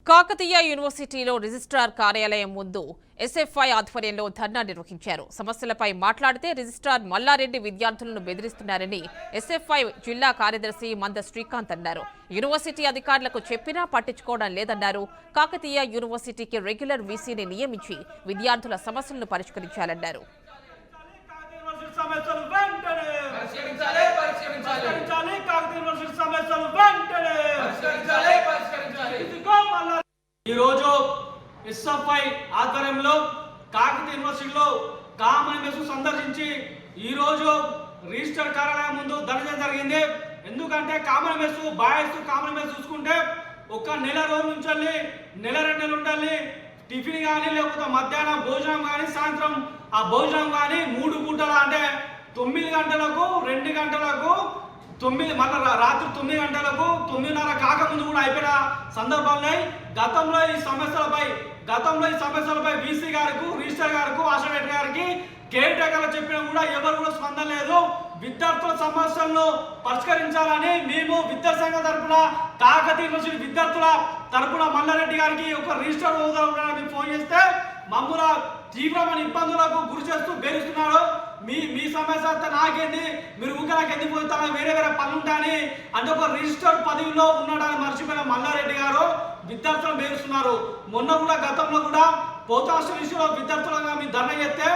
కాకతీయ యూనివర్సిటీలో రిజిస్ట్రార్ కార్యాలయం ముందు ఎస్ఎఫ్ఐ ఆధ్వర్యంలో ధర్నా నిర్వహించారు. సమస్యలపై మాట్లాడితే రిజిస్ట్రార్ మల్లారెడ్డి విద్యార్థులను బెదిరిస్తున్నారని ఎస్ఎఫ్ఐ జిల్లా కార్యదర్శి మంద శ్రీకాంత్ అన్నారు. యూనివర్సిటీ అధికారులకు చెప్పినా పట్టించుకోవడం లేదన్నారు. కాకతీయ యూనివర్సిటీకి రెగ్యులర్ వీసీని నియమించి విద్యార్థుల సమస్యలను పరిష్కరించాలన్నారు. ఈరోజు ఎస్ఎఫ్ఐ ఆధ్వర్యంలో కాకతీయ యూనివర్సిటీలో కామన్ మెస్ సందర్శించి ఈరోజు రిజిస్టర్ కార్యాలయం ముందు ధర్నా జరిగింది. ఎందుకంటే common mess boys common mess చూసుకుంటే ఒక నెల రోజుల నుంచి నెల 2 నెలలు ఉండాలి. టిఫిన్ కానీ లేకపోతే మధ్యాహ్నం భోజనం కానీ సాయంత్రం ఆ భోజనం కానీ 3 పూటల అంటే 9 గంటలకు 2 గంటలకు 9 మళ్ళీ రాత్రి 9 గంటలకు 9:30 కాకముందు కూడా అయిపోయిన సందర్భాలు. గతంలో ఈ సమస్యలపై వీసీ గారికి రిజిస్టర్ గారికి ఆశారెడ్డి గారికి కేర్ టేకర్లు చెప్పినా కూడా ఎవరు కూడా స్పందన లేదు. విద్యార్థుల సమస్యలను పరిష్కరించాలని మేము విద్యార్థి సంఘం తరఫున కాకతీయ యూనివర్సిటీ విద్యార్థుల తరఫున మల్లారెడ్డి గారికి ఒక రిజిస్టర్ హోదా మేము ఫోన్ చేస్తే మమ్మల్ని తీవ్రమైన ఇబ్బందులకు గురి చేస్తూ బెదిరిస్తున్నాడు. మీ సమస్య అంతా నాకేంది, మీరు ఊరికి ఎందుకు పోతారా, వేరే పనులు ఉంటాయని అంటే ఒక రిజిస్టర్ పదవిలో ఉన్నాడని మర్చిపోయిన మల్లారెడ్డి గారు విద్యార్థులను బెదిరిస్తున్నారు. మొన్న కూడా గతంలో కూడా పోతాశ్ర విషయంలో విద్యార్థులుగా మీ ధర్నా చేస్తే